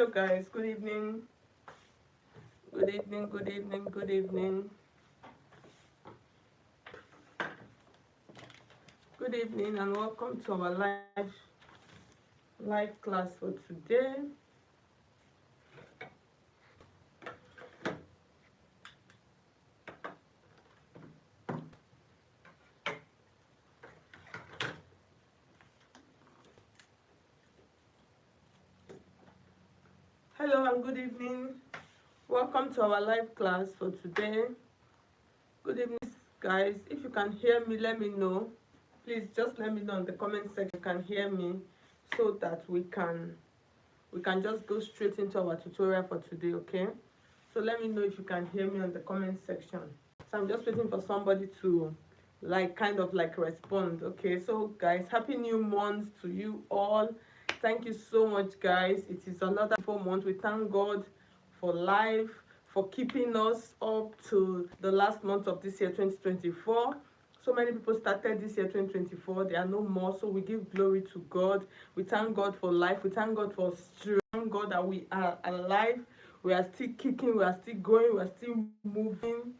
Hello guys, good evening. Good evening, good evening, good evening. Good evening and welcome to our live class for today. Hello and good evening. Welcome to our live class for today. Good evening guys. If you can hear me, let me know. Please just let me know in the comment section if you can hear me, so that we can just go straight into our tutorial for today, okay? So let me know if you can hear me on the comment section. So I'm just waiting for somebody to kind of respond. Okay, so guys, happy new month to you all. Thank you so much guys. It is another 4 months. We thank God for life, for keeping us up to the last month of this year 2024. So many people started this year 2024, they are no more, so we give glory to God. We thank God for life. We thank God for strength. Thank God that we are alive. We are still kicking, we are still going, we are still moving.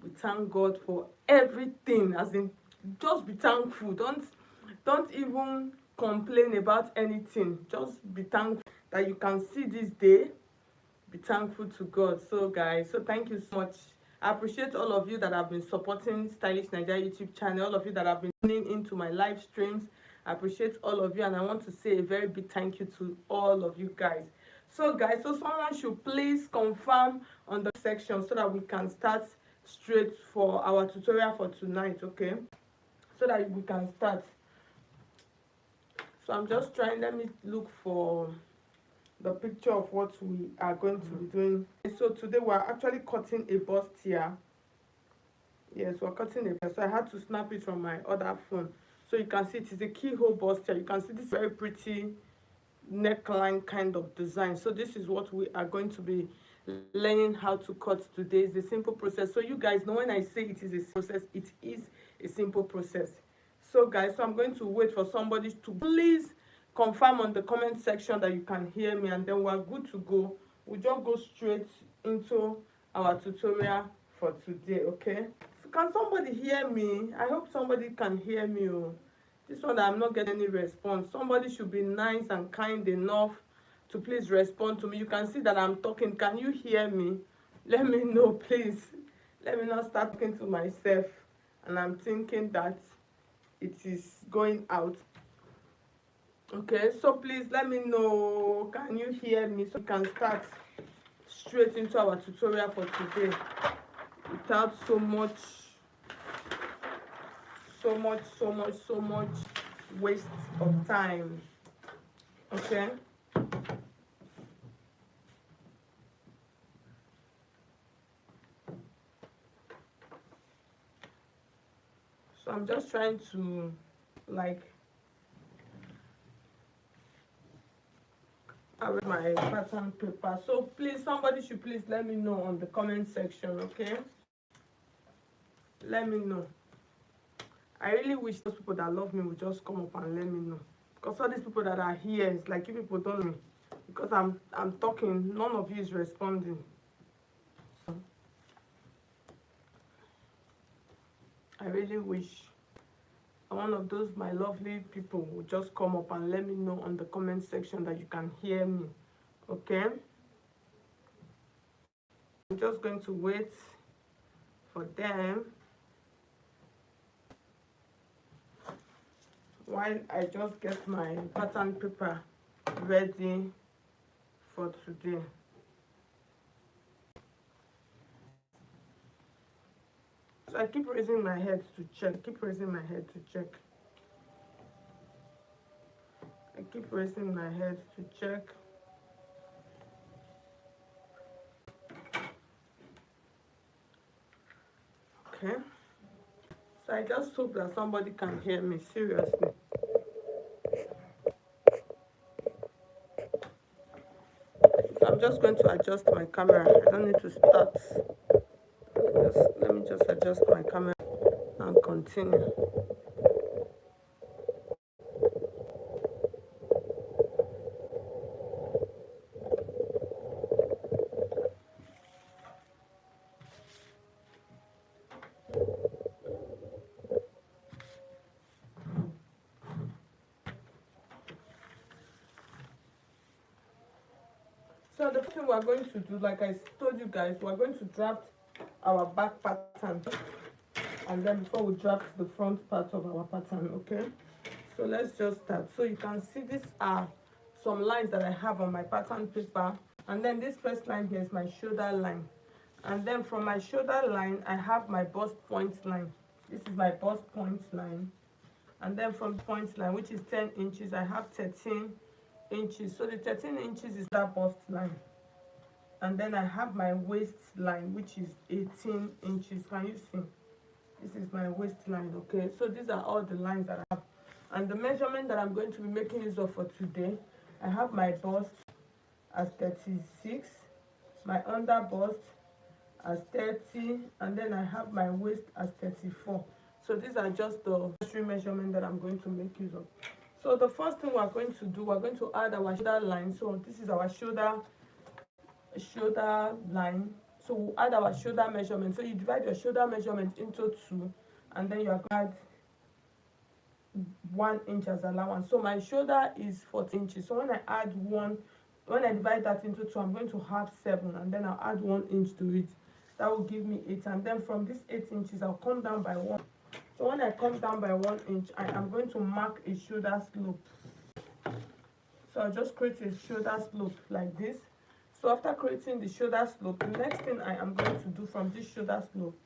We thank God for everything. As in, just be thankful. Don't even complain about anything. Just be thankful that you can see this day. Be thankful to God. So guys, so thank you so much. I appreciate all of you that have been supporting Stylish Naija YouTube channel, all of you that have been tuning into my live streams. I appreciate all of you, and I want to say a very big thank you to all of you guys. So guys, so someone should please confirm on the section so that we can start straight for our tutorial for tonight, okay? So that we can start. So I'm just trying, let me look for the picture of what we are going to be doing. So today we're actually cutting a bustier. Yes, we're cutting a bustier. So I had to snap it from my other phone, so you can see it is a keyhole bustier. You can see this very pretty neckline kind of design. So this is what we are going to be learning how to cut today. It's a simple process, so you guys know when I say it is a process, it is a simple process. So guys, so I'm going to wait for somebody to please confirm on the comment section that you can hear me, and then we're good to go. We'll just go straight into our tutorial for today, okay? So can somebody hear me? I hope somebody can hear me. Oh, this one I'm not getting any response. Somebody should be nice and kind enough to please respond to me. You can see that I'm talking. Can you hear me? Let me know, please. Let me not start talking to myself and I'm thinking that it is going out. Okay, so please let me know. Can you hear me, so we can start straight into our tutorial for today without so much waste of time. Okay, so I'm just trying to arrange my pattern paper. So please, somebody should please let me know on the comment section, okay? Let me know. I really wish those people that love me would just come up and let me know, because all these people that are here, it's like you people don't know me, because I'm talking, none of you is responding. So I really wish one of those my lovely people would just come up and let me know on the comment section that you can hear me, okay? I'm just going to wait for them while I just get my pattern paper ready for today. So I keep raising my head to check. I keep raising my head to check. Okay. So I just hope that somebody can hear me, seriously. So I'm just going to adjust my camera. I don't need to start. Let me just adjust my camera and continue. So the first thing we're going to do, like I told you guys, we're going to draft our back pattern, and then before we draft the front part of our pattern. Okay, so let's just start. So you can see these are some lines that I have on my pattern paper, and then this first line here is my shoulder line, and then from my shoulder line I have my bust point line. This is my bust point line, and then from point line, which is 10 inches, I have 13 inches. So the 13 inches is that bust line, and then I have my waist line, which is 18 inches. Can you see? This is my waistline. Okay, so these are all the lines that I have, and the measurement that I'm going to be making use of for today, I have my bust as 36, my under bust as 30, and then I have my waist as 34. So these are just the three measurements that I'm going to make use of. So the first thing we're going to do, we're going to add our shoulder line. So this is our shoulder line. So we'll add our shoulder measurement. So you divide your shoulder measurement into 2, and then you add 1 inch as allowance. So my shoulder is 14 inches. So when I divide that into 2, I'm going to have 7, and then I'll add 1 inch to it. That will give me 8, and then from this 8 inches I'll come down by 1. So when I come down by 1 inch, I am going to mark a shoulder slope. So I'll just create a shoulder slope like this. So after creating the shoulder slope, the next thing I am going to do from this shoulder slope,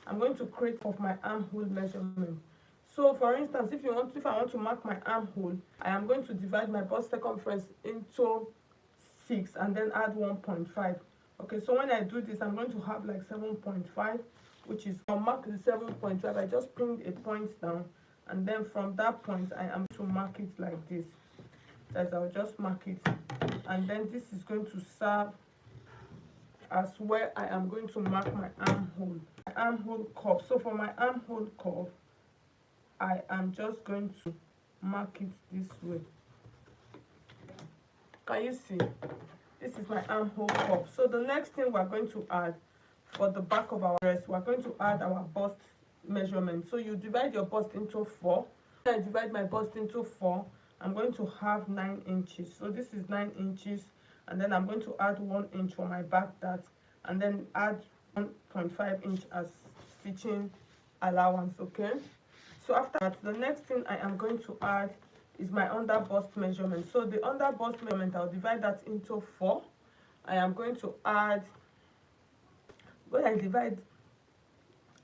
I'm going to create of my armhole measurement. So for instance, if I want to mark my armhole, I am going to divide my bust circumference into 6 and then add 1.5. Okay, so when I do this, I'm going to have like 7.5, which is, I'll mark the 7.5. I just bring a point down, and then from that point I am to mark it like this. As I'll just mark it, and then this is going to serve as where I am going to mark my armhole curve. So for my armhole curve, I am just going to mark it this way. Can you see? This is my armhole curve. So the next thing we're going to add for the back of our dress, we're going to add our bust measurement. So you divide your bust into 4. When I divide my bust into 4, I'm going to have 9 inches. So this is 9 inches, and then I'm going to add 1 inch for my back dart, and then add 1.5 inch as stitching allowance. Okay, so after that, the next thing I am going to add is my under bust measurement. So the under bust measurement, I'll divide that into 4. I am going to add, when I divide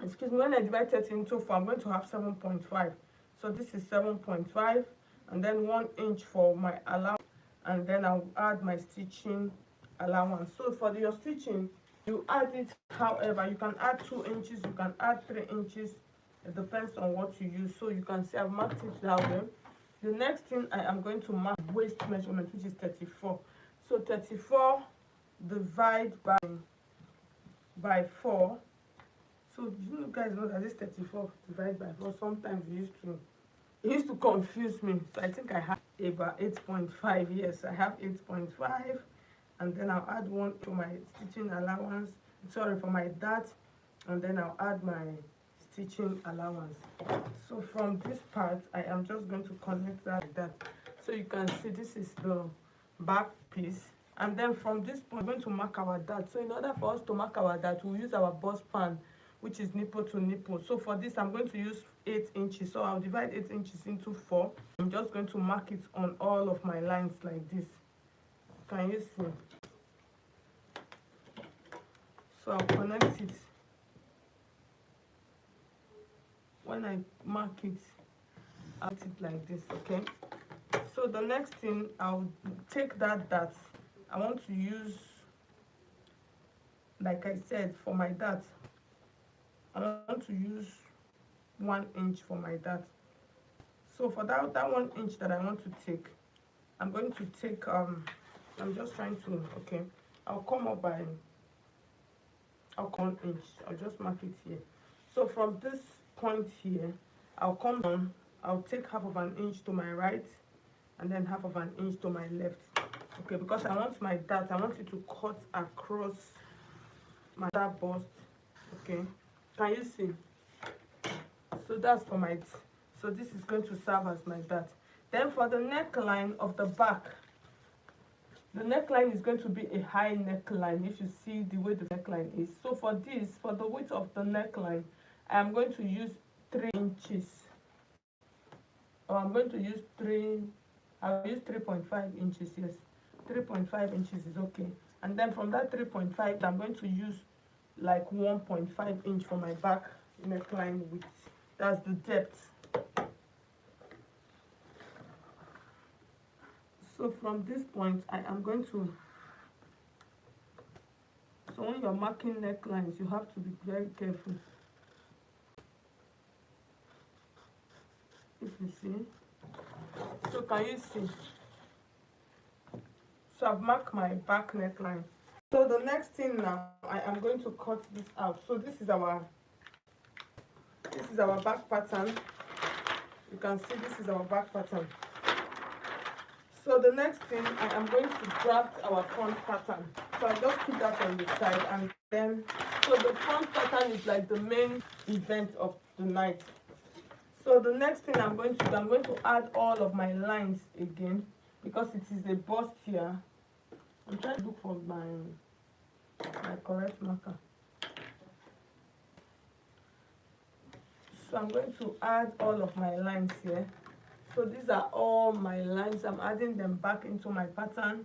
30 into 4, I'm going to have 7.5. So this is 7.5, and then 1 inch for my allowance, and then I'll add my stitching allowance. So for your stitching, you add it however. You can add 2 inches, you can add 3 inches. It depends on what you use. So you can see I've marked it that way. The next thing I am going to mark waist measurement, which is 34. So 34 divide by 4. So you guys know that this 34 divided by 4, sometimes it used to confuse me. So I think I have about 8.5. Yes, I have 8.5, and then I'll add 1 to my stitching allowance, for my dart, and then I'll add my stitching allowance. So from this part, I am just going to connect that like that. So you can see this is the back piece, and then from this point, we're going to mark our dart. So in order for us to mark our dart, we'll use our bust pan, which is nipple to nipple. So for this, I'm going to use 8 inches. So I'll divide 8 inches into 4. I'm just going to mark it on all of my lines like this. Can you see? So I'll connect it. When I mark it, I'll put it like this. Okay, so the next thing, I'll take that dart. I want to use, like I said, for my dart, I want to use 1 inch for my dart. So for that 1 inch that I want to take, I'm going to take I'm just trying to, okay, I'll come 1 inch. I'll just mark it here. So from this point here, I'll come down, I'll take half of an inch to my right, and then half of an inch to my left. Okay, because I want my dart, I want it to cut across my dart bust. Okay, can you see? So that's for my, so this is going to serve as my dart. Then for the neckline of the back, The neckline is going to be a high neckline if you see the way the neckline is. So for this, for the width of the neckline, I am going to use 3 inches. Or I'm going to use I'll use 3.5 inches, yes. 3.5 inches is okay. And then from that 3.5, I'm going to use like 1.5 inch for my back neckline width. That's the depth. So from this point, I am going to, so when you're marking necklines, you have to be very careful. If you see, so can you see? So I've marked my back neckline. So the next thing now, I am going to cut this out. So this is our back pattern. You can see this is our back pattern. So the next thing, I am going to draft our front pattern. So I just keep that on the side, and then, so the front pattern is like the main event of the night. So the next thing I'm going to do, I'm going to add all of my lines again, because it is a bustier. I'm trying to look for my correct marker. So I'm going to add all of my lines here. So these are all my lines. I'm adding them back into my pattern.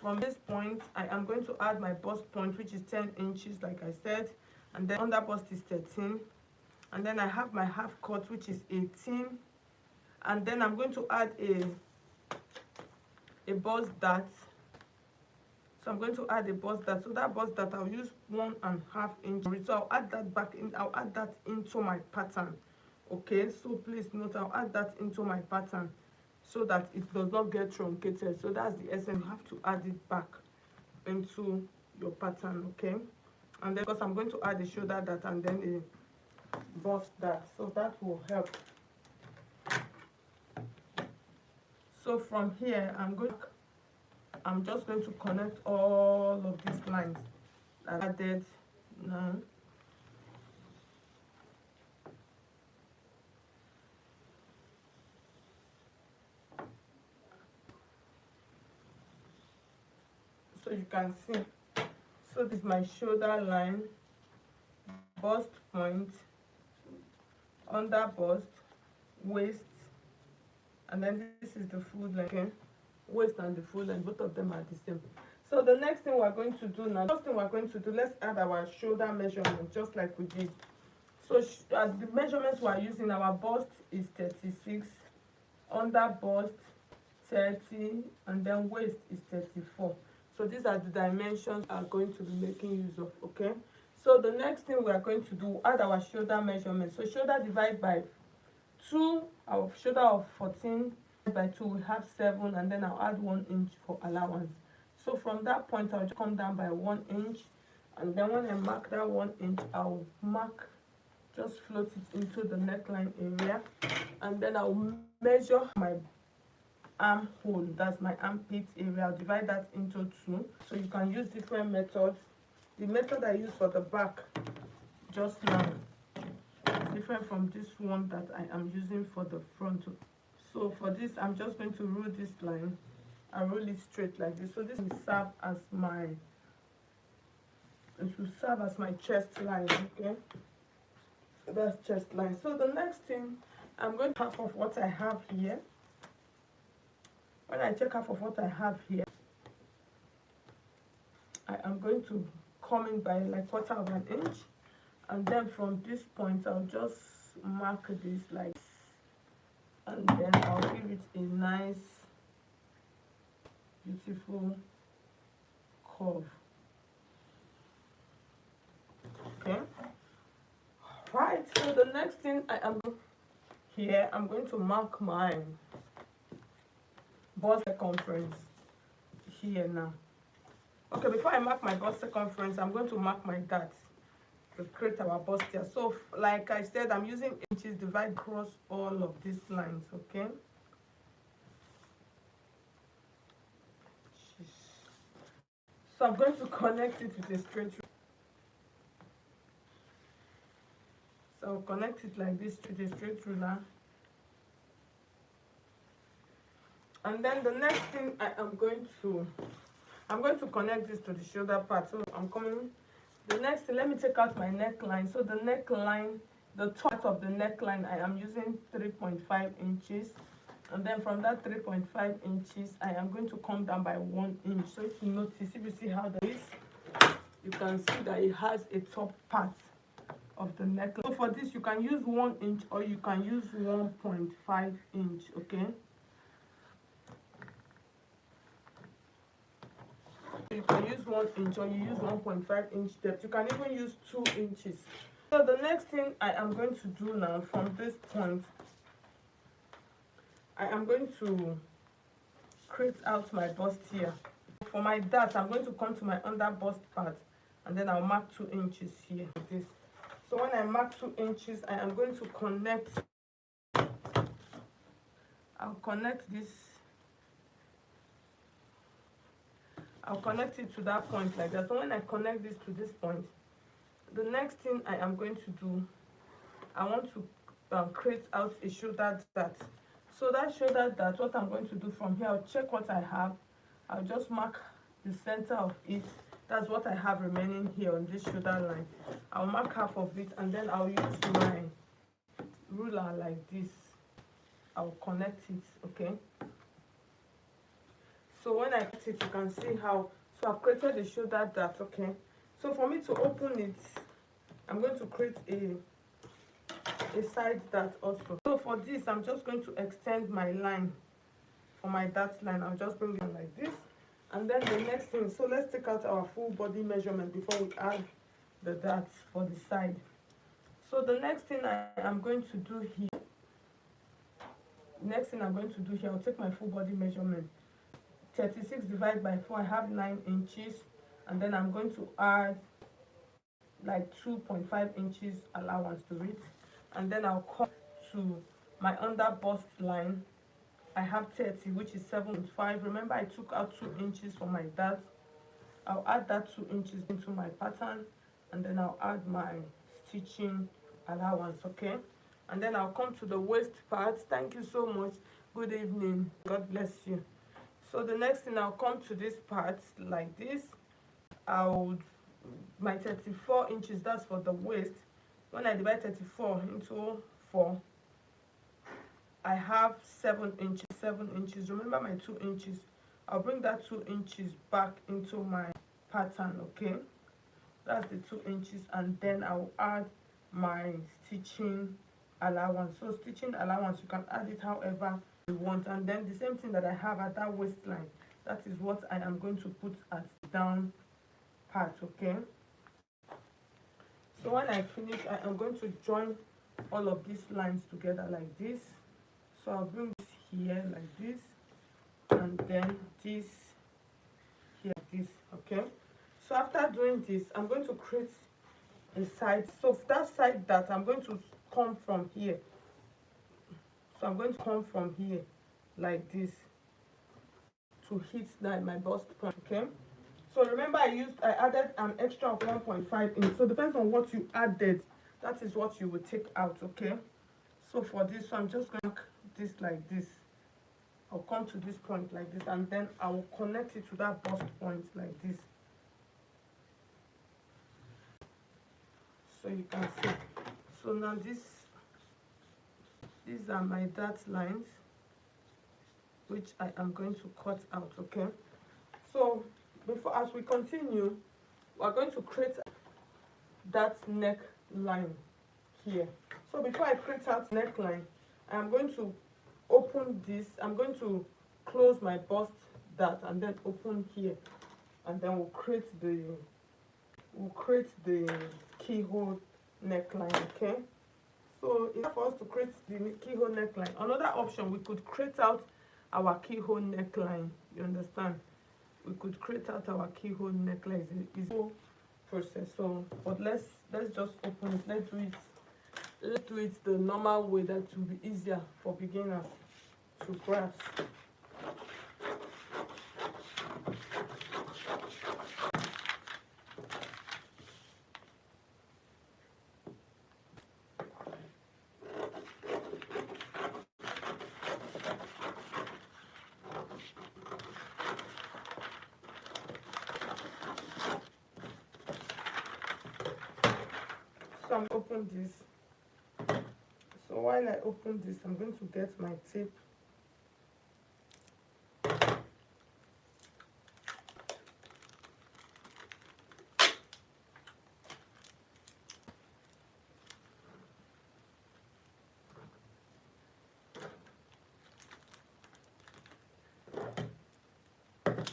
From this point, I am going to add my bust point, which is 10 inches, like I said, and then under bust is 13, and then I have my half cut, which is 18, and then I'm going to add a bust dart. So I'm going to add a bust dart. So that bust dart, I'll use 1.5 inch. So I'll add that back in. I'll add that into my pattern. Okay, so please note, I'll add that into my pattern so that it does not get truncated. So that's the essence. You have to add it back into your pattern, okay? And then, because I'm going to add a shoulder dart and then a bust dart, so that will help. So from here, I'm just going to connect all of these lines that I added now. So you can see, so this is my shoulder line, bust point, under bust, waist, and then this is the full length. Okay? Waist and the full length, both of them are the same. So the next thing we're going to do now, first thing we're going to do, let's add our shoulder measurement just like we did. So the measurements we're using, our bust is 36, under bust 30, and then waist is 34. So these are the dimensions we are going to be making use of, okay? So the next thing we are going to do, add our shoulder measurement. So shoulder divide by 2, our shoulder of 14 by 2, we have 7, and then I'll add 1 inch for allowance. So from that point, I'll just come down by 1 inch, and then when I mark that 1 inch, I'll mark, just float it into the neckline area, and then I'll measure my armhole, that's my armpit area. I'll divide that into 2. So you can use different methods. The method I use for the back just now is different from this one that I am using for the front. So for this, I'm just going to roll this line and roll it straight like this. So this will serve as my chest line, okay? So that's chest line. So the next thing, I'm going to half of what I have here. When I check half of what I have here, I am going to come in by like 1/4 inch, and then from this point I'll just mark this like this, and then I'll give it a nice beautiful curve. Okay, right, so the next thing I am here, I'm going to mark my bust circumference here now. Okay, before I mark my bust circumference, I'm going to mark my dart to create our bustier. So like I said, I'm using inches divide across all of these lines, okay? So I'm going to connect it with a straight rule. So I'll connect it like this with a straight ruler. And then the next thing I'm going to connect this to the shoulder part. So I'm coming. The next thing, let me take out my neckline. So the neckline, the top of the neckline, I am using 3.5 inches. And then from that 3.5 inches, I am going to come down by 1 inch. So if you notice, if you see how that is, you can see that it has a top part of the neckline. So for this, you can use 1 inch or you can use 1.5 inch, okay? You can use 1 inch or you use 1.5 inch depth. You can even use 2 inches. So the next thing I am going to do now, from this point, I am going to create out my bust here. For my dart, I'm going to come to my under bust part and then I'll mark 2 inches here like this. So when I mark 2 inches, I am going to I'll connect it to that point like that. So when I connect this to this point, the next thing I am going to do, I want to create out a shoulder dart. So that shoulder dart, what I'm going to do from here, I'll check what I have. I'll just mark the center of it. That's what I have remaining here on this shoulder line. I'll mark half of it and then I'll use my ruler like this. I'll connect it, okay? So when I cut it, you can see how, so I've created the shoulder dart, okay? So for me to open it, I'm going to create a side dart also. So for this, I'm just going to extend my line. For my dart line, I'll just bring it like this. And then the next thing, so let's take out our full body measurement before we add the darts for the side. So the next thing I am going to do here, I'll take my full body measurement. 36 divided by 4, I have 9 inches. And then I'm going to add like 2.5 inches allowance to it. And then I'll come to my under bust line. I have 30, which is 7.5. Remember, I took out 2 inches for my dart. I'll add that 2 inches into my pattern, and then I'll add my stitching allowance, okay? And then I'll come to the waist part. Thank you so much. Good evening. God bless you. So the next thing, I'll come to this part like this. My 34 inches, that's for the waist. When I divide 34 into 4, I have 7 inches. 7 inches. Remember my 2 inches. I'll bring that 2 inches back into my pattern, okay? That's the 2 inches, and then I'll add my stitching allowance. So stitching allowance, you can add it however you want. And then the same thing that I have at that waistline, that is what I am going to put at the down part, okay? So when I finish, I am going to join all of these lines together like this. So I'll bring this here like this, and then this here like this, okay? So after doing this, I'm going to create a side. So that side that I'm going to come from here. So I'm going to come from here like this to hit that my bust point, okay? So remember, I added an extra of 1.5 inch. So depends on what you added, that is what you will take out, okay? So for this, so I'm just going to mark this like this. I'll come to this point like this, and then I will connect it to that bust point like this. So you can see. So now these are my dart lines, which I am going to cut out, okay? So as we continue, we're going to create that neckline here. So before I create that neckline, I'm going to open this. I'm going to close my bust dart and then open here, and then we'll create the keyhole neckline, okay? So in order for us to create the keyhole neckline, another option, we could create out our keyhole neckline. You understand? We could create out our keyhole neckline. It's a whole process. So, but let's just open it. Let's do it the normal way, that will be easier for beginners to grasp. So I'm open this. So while I open this, I'm going to get my tape.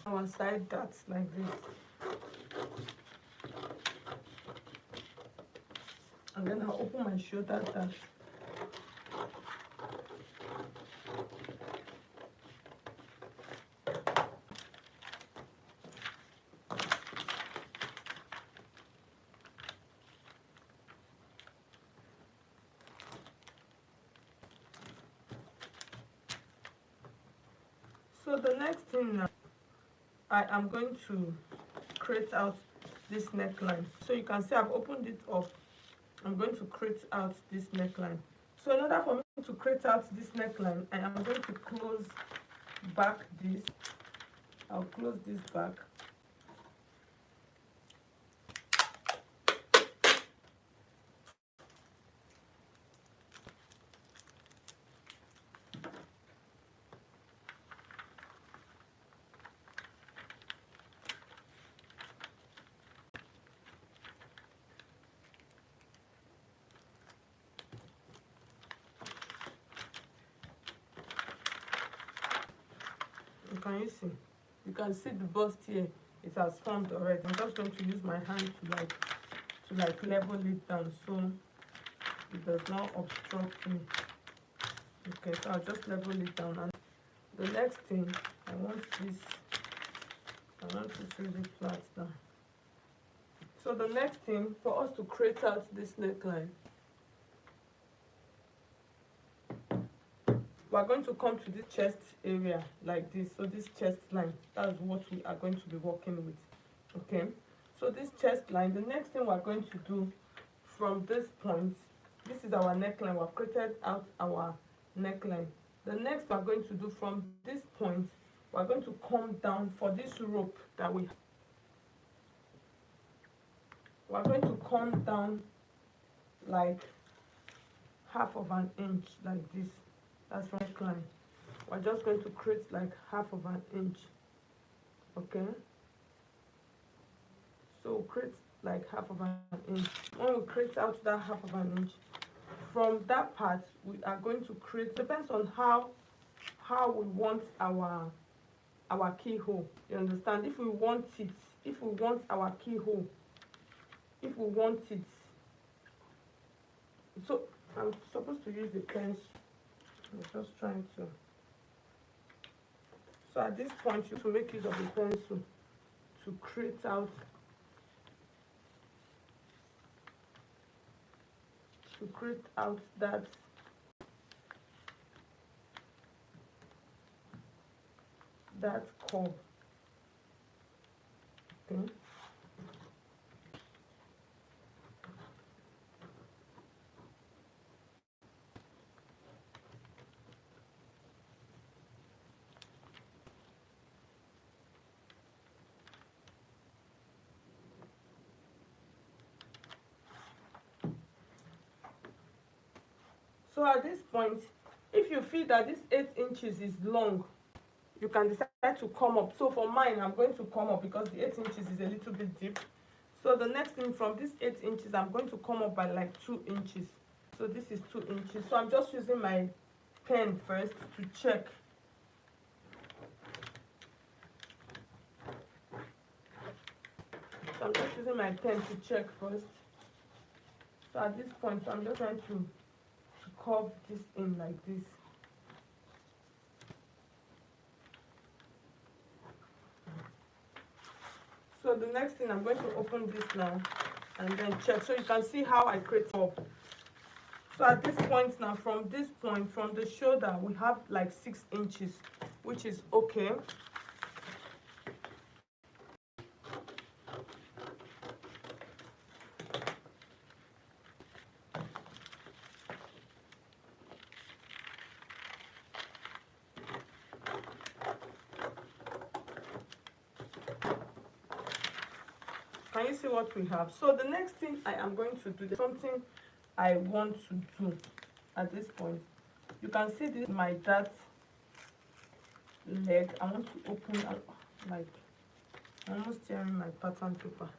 One side that's like this, and then I'll open my shoulder dart. So the next thing now, I am going to create out this neckline. So you can see I've opened it up. I'm going to create out this neckline. So in order for me to create out this neckline, I am going to close back this. I'll close this back. Can you see? You can see the bust here. It has formed already. I'm just going to use my hand to level it down so it does not obstruct me. Okay, so I'll just level it down. And the next thing, I want it really flat now. So the next thing, for us to create out this neckline, we are going to come to this chest area like this. So this chest line, that's what we are going to be working with. Okay, so this chest line, the next thing we're going to do from this point, this is our neckline. We've created out our neckline. The next we're going to do from this point, we're going to come down for this rope that we're going to come down like half of an inch like this. That's from neckline. We're just going to create like half of an inch. Okay, so create like half of an inch. When we create out that half of an inch, from that part we are going to create, depends on how we want our keyhole. You understand? If we want our keyhole, if we want it, so I'm supposed to use the pencil. I'm just trying to. So at this point, you have to make use of the pencil to create out that curve. Okay. So at this point, if you feel that this 8 inches is long, you can decide to come up. So for mine, I'm going to come up because the 8 inches is a little bit deep. So the next thing, from this 8 inches, I'm going to come up by like 2 inches. So this is 2 inches. So I'm just using my pen first to check. So I'm just using my pen to check first. So at this point, so I'm just trying to curve this in like this. So the next thing, I'm going to open this now and then check, so you can see how I create up. So at this point now, from this point, from the shoulder, we have like 6 inches, which is okay. Can you see what we have? So the next thing I am going to do, there's something I want to do at this point. You can see this, my dart leg. I want to open up, like, I'm almost tearing my pattern paper.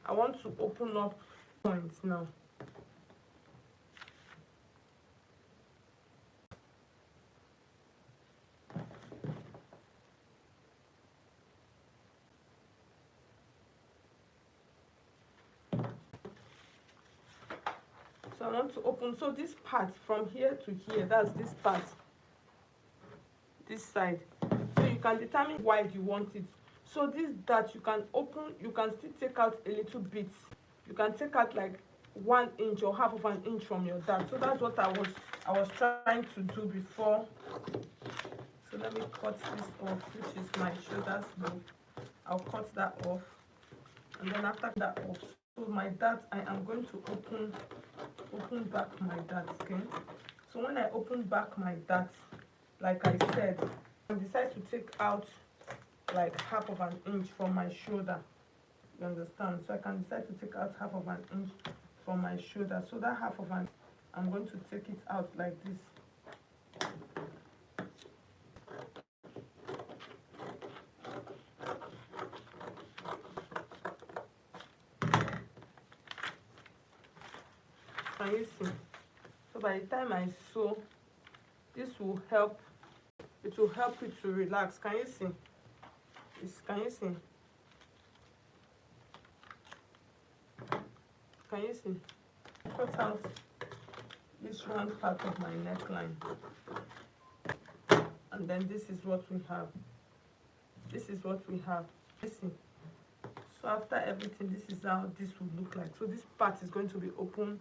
I want to open up points now. So I want to open, so this part from here to here, that's this part, this side. So you can determine how wide you want it. So this dart, you can open, you can still take out a little bit. You can take out like 1 inch or half of an inch from your dart. So that's what I was trying to do before. So let me cut this off, which is my shoulder slope. I'll cut that off, and then after that off, so my dart, I am going to open back my dart. Okay, so when I open back my dart, like I said, I decide to take out like half of an inch from my shoulder. You understand? So I can decide to take out half of an inch from my shoulder. So that half of an, I'm going to take it out like this. Can you see? So by the time I sew, this will help, it will help you to relax. Can you see? Can you see? Can you see? Cut out this round part of my neckline, and then this is what we have. This is what we have. Listen. So after everything, this is how this will look like. So this part is going to be open,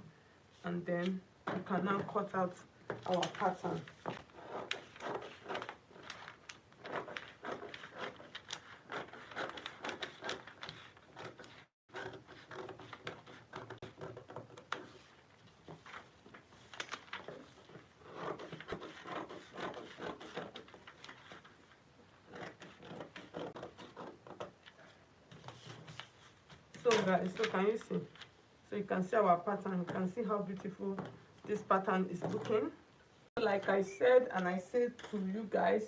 and then we can now cut out our pattern. So guys, so can you see? So you can see our pattern. You can see how beautiful this pattern is looking. Like I said, and I said to you guys,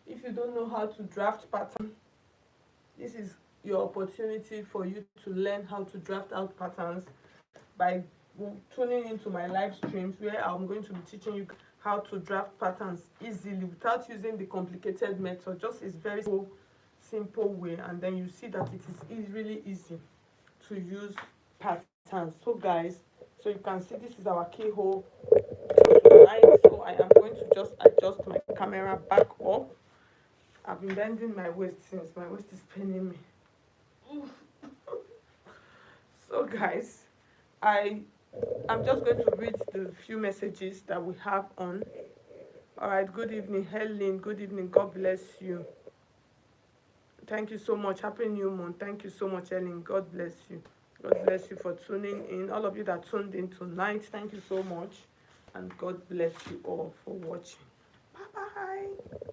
if you don't know how to draft pattern, this is your opportunity for you to learn how to draft out patterns by tuning into my live streams, where I'm going to be teaching you how to draft patterns easily without using the complicated method. Just is very simple way, and then you see that it is really easy to use patterns. So guys, so you can see this is our keyhole tonight. So I am going to just adjust my camera back up. I've been bending my waist since my waist is paining me. So guys, I'm just going to read the few messages that we have on. All right, good evening Helen, good evening, God bless you. Thank you so much. Happy new month. Thank you so much, Ellen. God bless you. God bless you for tuning in. All of you that tuned in tonight, thank you so much. And God bless you all for watching. Bye-bye.